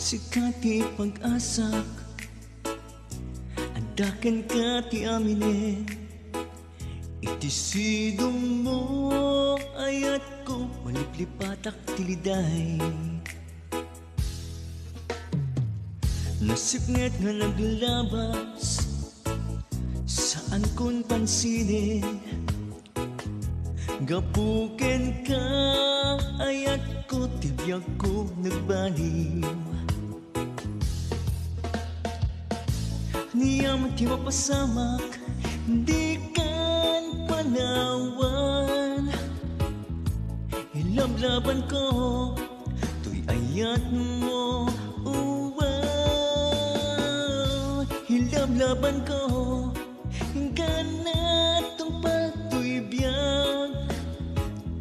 Sikati pag-asak andakan ka ti amine. Iti sidong mo ayat ko maliplipatak tiliday. Nasipnget nga naglabas saan kon pansinin. Gapuken ka ayat ko tibiyag ko nagbaliw. Niyam ti mapasamak di kan panawan. Ilablaban ko tuy ayat mo uwan. Ilablaban ko ganatong patu'y biyag.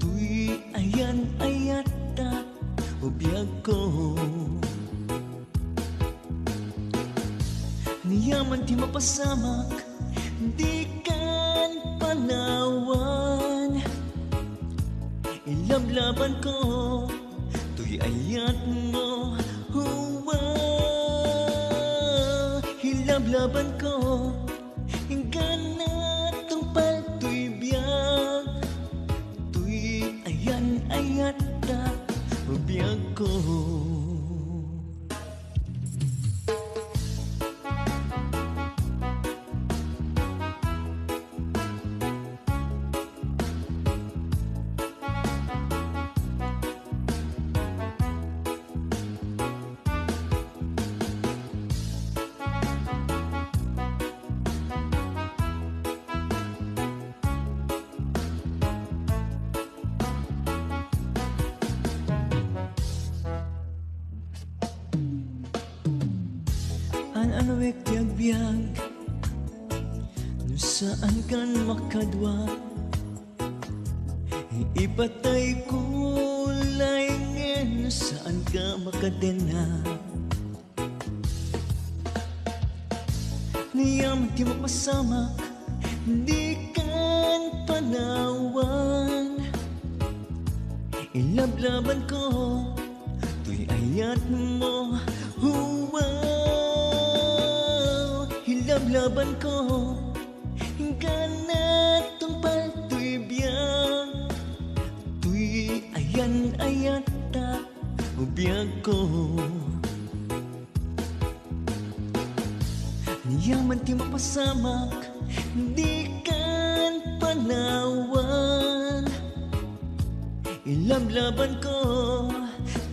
Tuy ayan ayat ta ubiyag ko. Niyaman ti mapasamak di kan panawan. Ilablaban ko tuy ayat mo huwa. Ilablaban ko ganatong palto'y biyag. Tuy ayan ayat ta ubiyag ko. Ano ti agbyag no saan kan makadwa. Ipatay ko laingen no saan ka makadena. Niyam ti mapasamak di kan panawan. Ilablaban ko tuy ayat mo huwa. Ilablaban ko ganatong palto'y biyag. Tuy ayan ayat ta ubiyag ko. Niyaman ti mapasamak di kan panawan. Ilablaban ko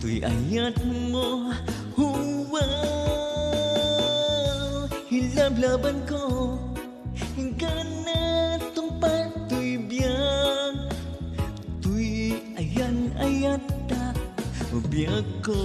tuy ayat mo huwa. Ilablaban ko ganatong palto'y biyag. Tuy ayan ayat ta ubiyag ko.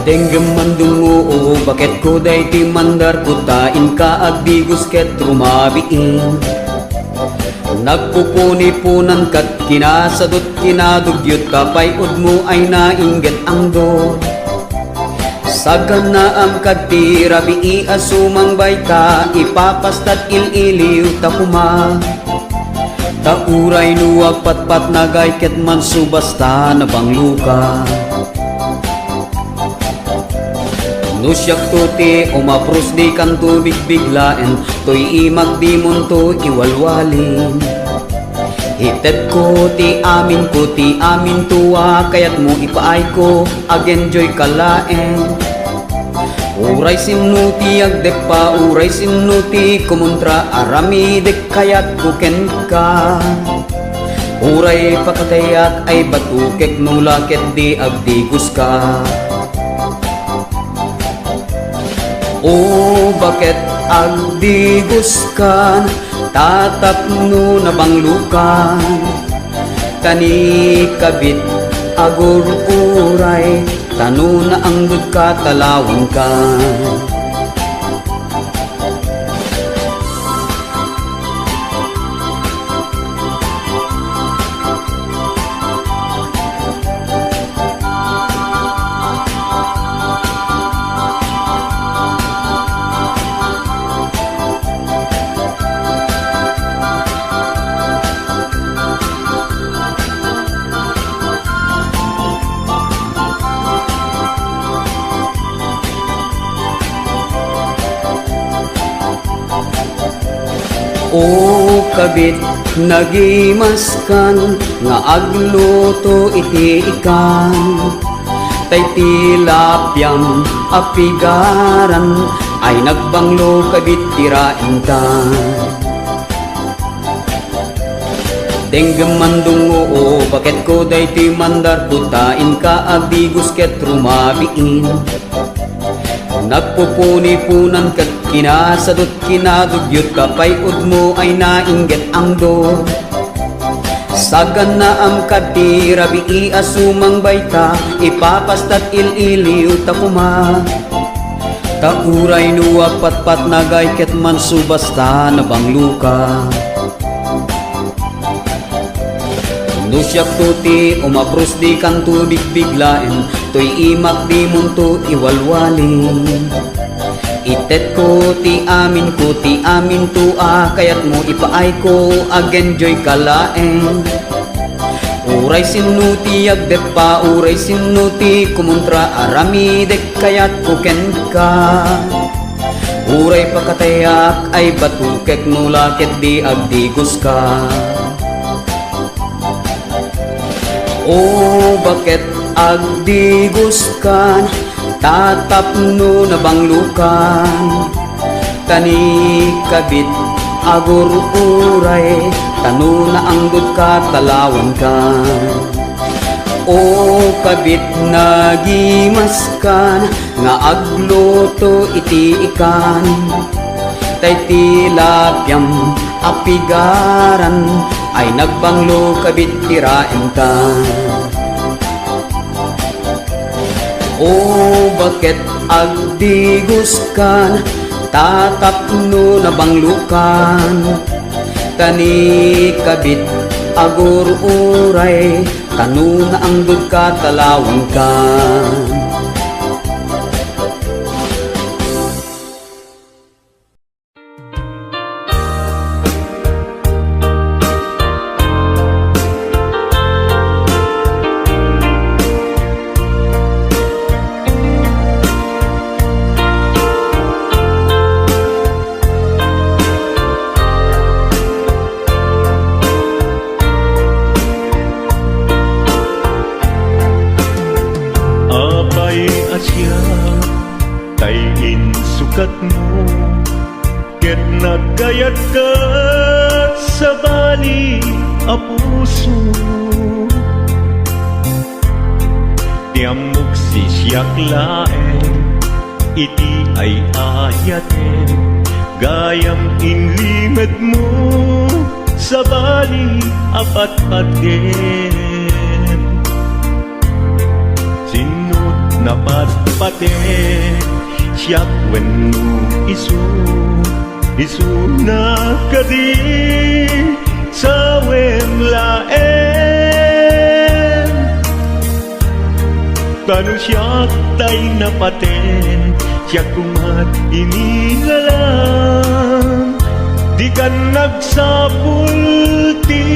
Denggem mandungo bakit ko day ti mandar kutain ka agdigos ket rumabiin. Nagpupuni-punan kat kinasadot kinadugyot kapay udmo ay nainggit ang do. Sagan na ang kati rabii asumang bayta ipapastat ililiw tapuma. Tauray nuwag patpat nagay ket man subasta na bangluka. Nusyak tuti umapros di kan tubig biglaen to'y imag di munto iwalwalin. Hited ko ti amin tuwa kayat mo ipaay ko ag-enjoy kalaen. Uray sinuti agdepa uray sinuti kumontra arami dek kayat kuken ka. Uray pakatayak ay batukek nulaket di agdigos ka. O bakit agdigos kan, tatapno na banglukan, kani kabit agur uray, tano na ang katalawang ka. O kabit nagimaskan, nga agluto iti ikan, tay tilapyam apigaran, ay nagbanglo kabit tirain ka. Denggam mandungo o bakit ko day ti mandar, putain ka agdigos ket rumabiin. Nagpupuni-punan kat kinasadot kinadugyot, kapayod mo ay nainggit ang do. Sagan na am kati rabii asumang bayta, ipapastat ililiw ta kuma. Tauray nuwa patpat nagay ket man subasta na bangluka. No siyak tuti umapros di kan tubig biglain, to'y imak di munto iwalwalin. Itet ko ti amin tua, kayat mo ipaay ko ag-enjoy kalaen. Uray sinuti agdepa, uray sinuti kumontra, arami dek kayat kuken ka. Uray pakatayak ay batukek nulakit di agdigos ka. O bakit agdigos kan, tatapno na banglukan, kani kabit agur uray, tano na anggod katalawan ka. O kabit nagimaskan, nga agluto iti ikan, tay tilapyam apigaran, ay nagbanglo kabit tirain ka. O bakit agdigos kan, tatapno na banglukan, kani kabit agur uray, tano na anggod katalawang ka. Tayin sukat mo, ket nagkayat ka sa bali a puso. Tiamok sisyak laeng, iti ay ayaten, gayam inlimed mo sa bali apat-pat din. Sinut na patpaten, siyak wenno isu na kadi sa wemlaen. Tanu siyak tay napaten, siyak kumat inilalang, di kan nagsapulti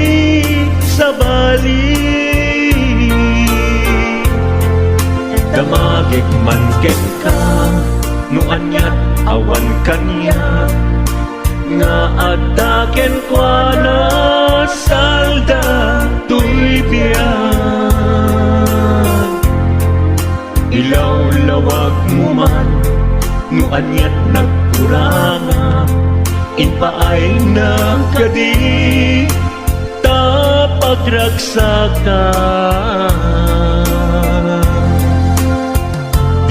sa bali. Damagik man ket ka, no anyat awan kanya, nga ataken kwa na salda tuy biyan. Ilaw lawag mo man, no anyat nagkuranga, inpaay na kadi tapagragsakan.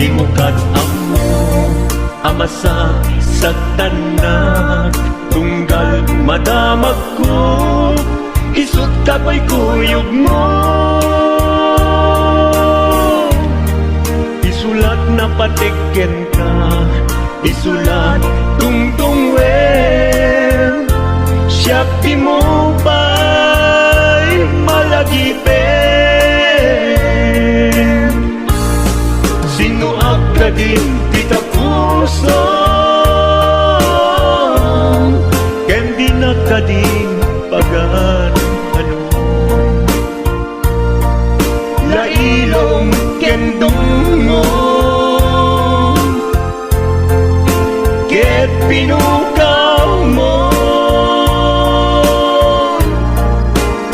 Di mo kat amo, amasa sa tanak tunggal madamag ko isut kapoy kuyog mo isulat na patiken ka isulat tungtung wen siya di mo ba'y malagipin sinuag ka din kita puso ken di na ka din pagan ano lailong ken dungo ket pinukaw mo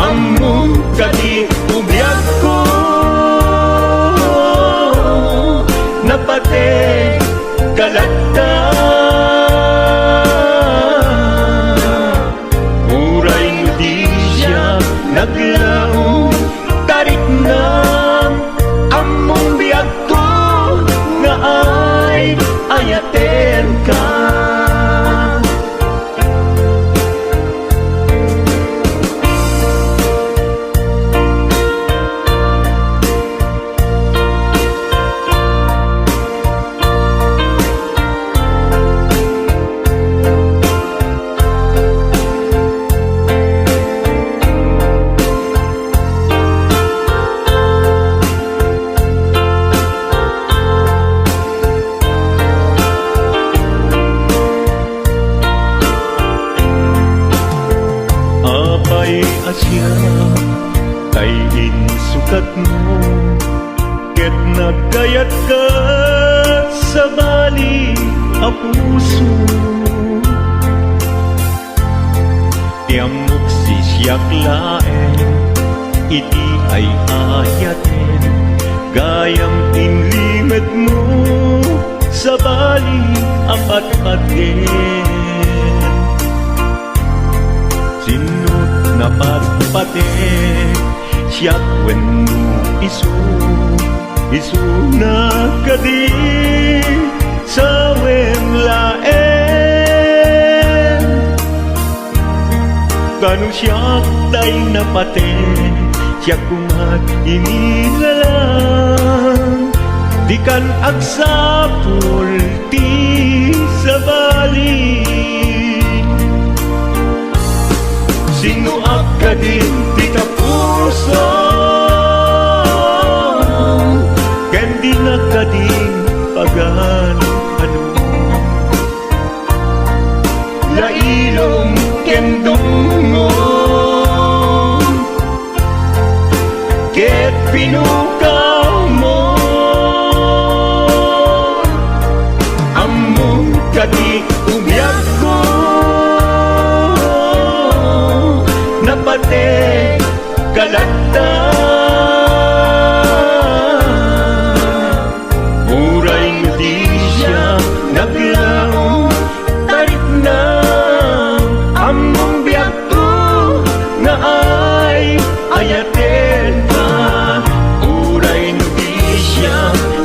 among kadi ubiyag ko napate kalagta uray mo di siya naglaong tarik na among biyag ko nga ay ayaten ka asya kay insukat mo ket nagkayat ka sa bali a puso tiamok si siyak laen iti ay ayaten gayam inlimet mo sa bali apat-paten sinut na patpate siyak wenno isu na kadi sa wenlaen kanu siyak day napate siyak kumat inilalang di kan agsapul ti sa bali sinuag ka din di ka puso ken di na ka din pagan ano lailong ken dungo ket pinukaw mo among kadi ubiyag ko napate kalagta uray mo di siya naglaong tarik na among biyag ko na ay ayaten ka uray mo di siya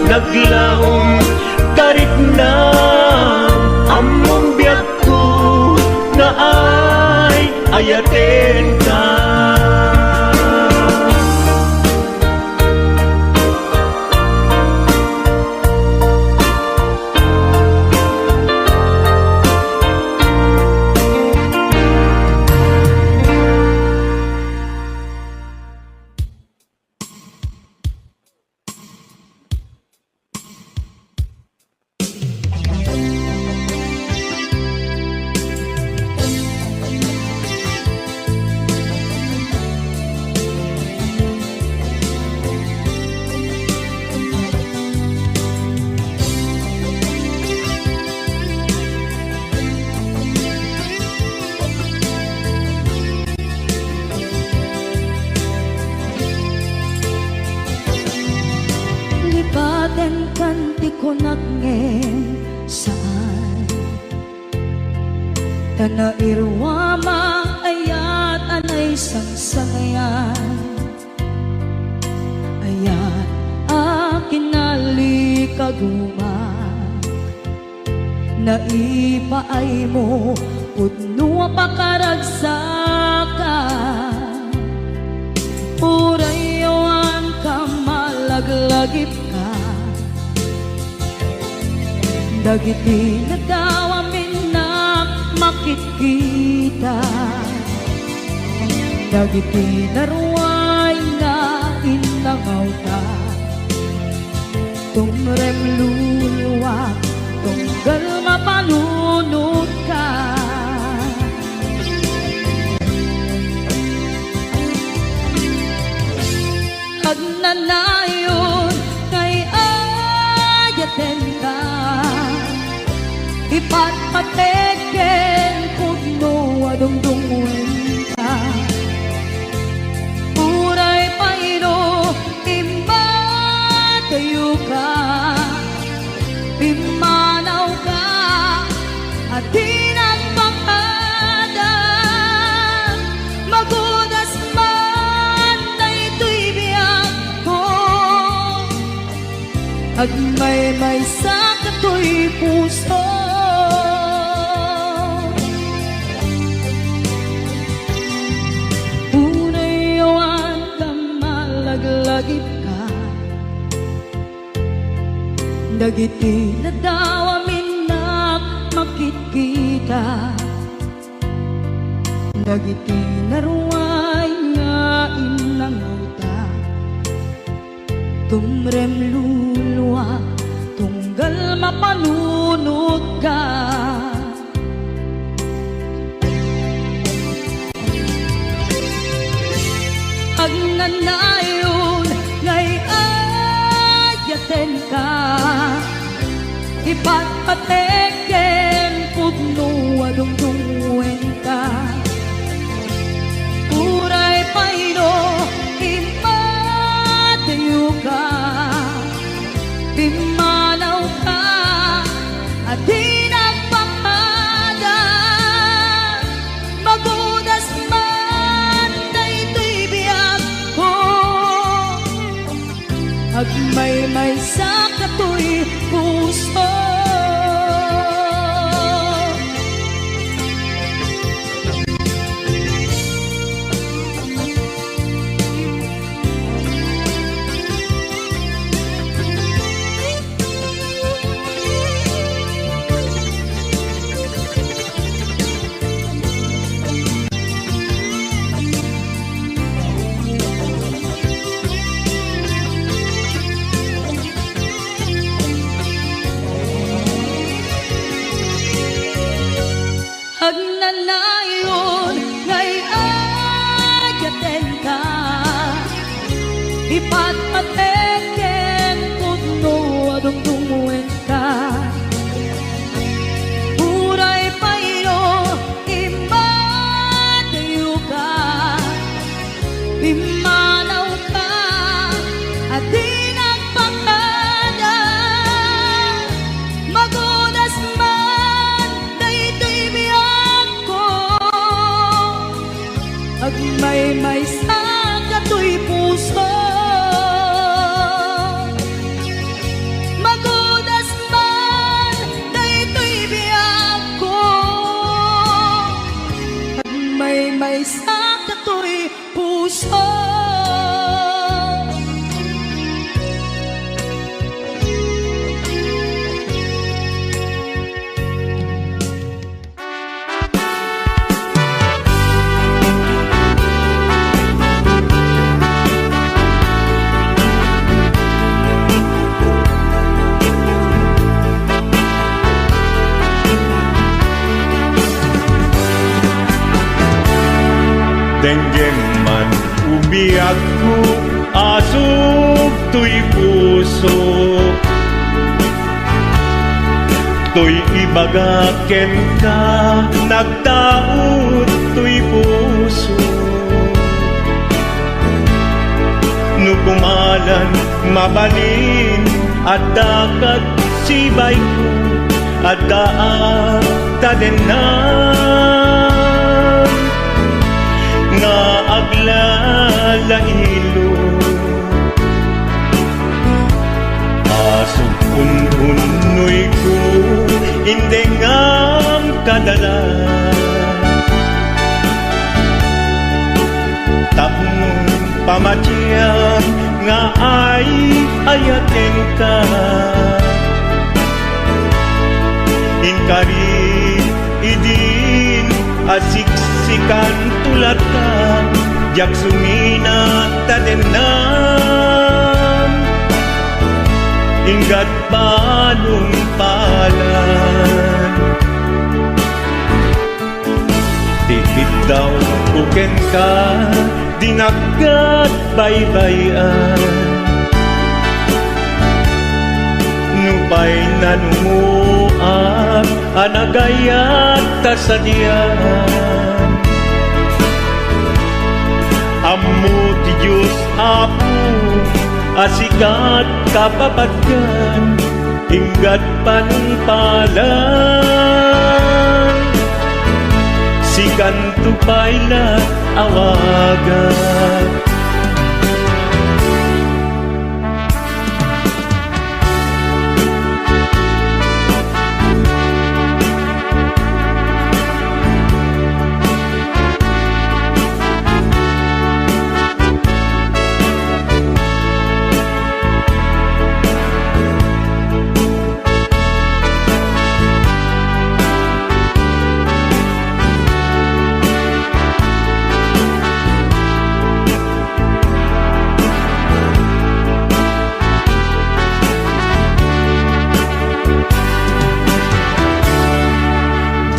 naglaong tarik na among biyag ko na ay ayaten ka ko nagngem saan kana irwama ayat anay sangsangayan ayat akin nalikaguma naipaay mo pudno pakaragsakan urayawan ka malaglagip ka dagiti nadawamin na makikita dagiti naruay nga inangaw ta tumrem luluwa tunggal mapalunod ka agnanayon kay ayaten ka ipatpateken pudno adungdungwen ka uray paino imba kayo ka pimanaw ka at tinagpakada magudas man na ito'y biyak ko agmay-may sa kato'y puso unayawan ka malaglagip ka dagiti nadawamin na makikita dagiti naruay nga inangaw ta tumrem luluwa tunggal mapalunod ka agnanayon ngay ayaten ka ipatpateken pudno adungdungwen ka uray paino imatayo ka pimanaw ka at tinagpakada magudas man na ito'y biyak ko agmay-may sa kato'y puso agnanayon ngay ayaten ka ipatpateken pudno adungdungwen ka uray paino imatayo ka pimanaw ka at tinagpakada magudas man na ito'y biyak ko agmay-may sa kato'y puso magudas man na ito'y biyak ko agmay-may sa kato'y puso Denggem man umiyak ko asok to'y puso to'y ibagaken ka nagtaot to'y puso nukumalan mabalin at dakat sibay ko at daat tadenan nga aglalahilo asok ununoy ko indeng madala. Tapong pamatiyang nga ay ayaten ka. Inkari idin asiksikan tulat ka, jak sumina tadenam. Ingat balong palan, tipid daw kuken ka, dinagat baybayan. Nupay nanumuak, anagayat tasadian. Ammo ti Diyos Apo, asikat kapapatyan, inggat panungpalan. Sikan tupayla awagan.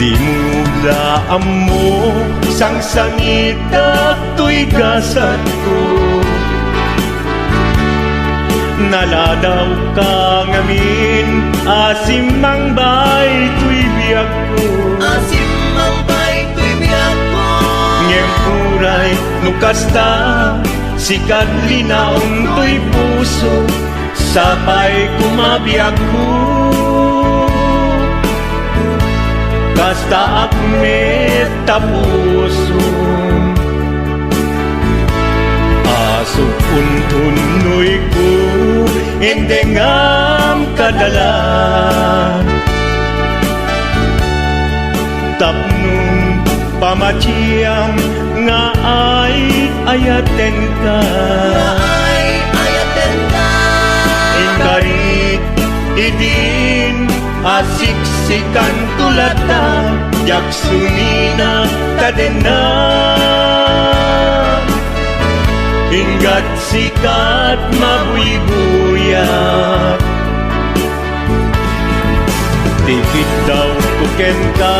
Di mula mo sang sangita to'y gasat ko. Naladaw ka ngamin, asimang bay to'y biyak ko. Asimang bay to'y biyak ko. Ngempuray nukasta, sikat linaong to'y puso, sapay kumabiyak ko. Kasta akmet tapusun, asok untunoy ko, endengam kadalan. Tapnong pamatiyang nga ay ayaten ka. Ay ayaten ka. Ingarit idin asiksikan tulata, jak sumina tadena. Ingat sikat mabuy-buyak, tipid daw kuken ka,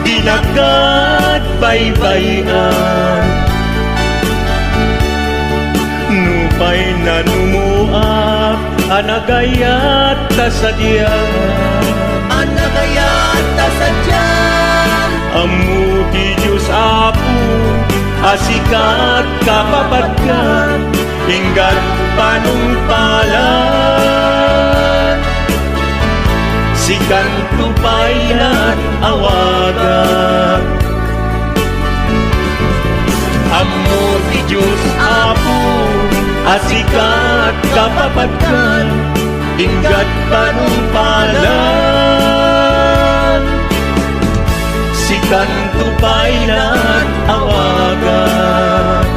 dinagat baybayan. Nupay nanumuak, anagayat tasadyan. Anagayat tasadyan. Ammo ti Diyos Apo, asikat kapapatyan, inggat panungpalan. Sikan tupaylan awagan. Ammo ti Diyos Apo, asikat kapapatyan, inggat panungpalan. Sikan tupaylan awagan.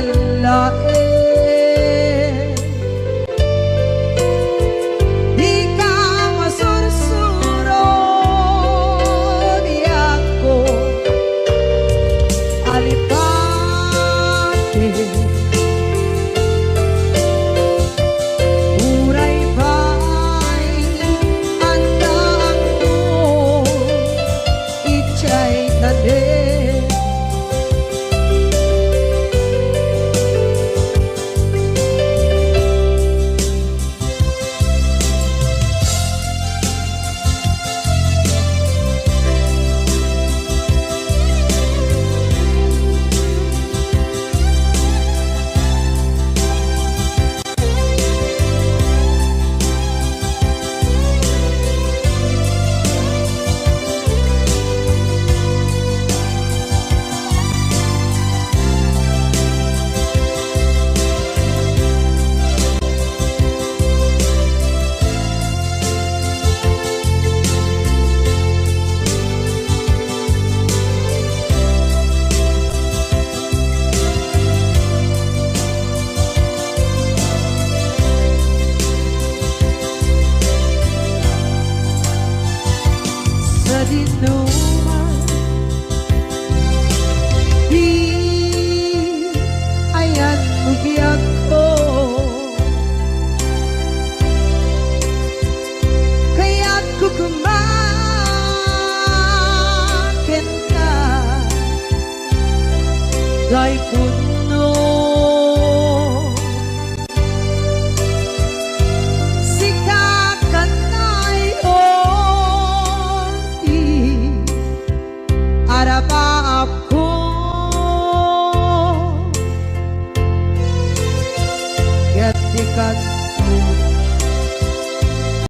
lain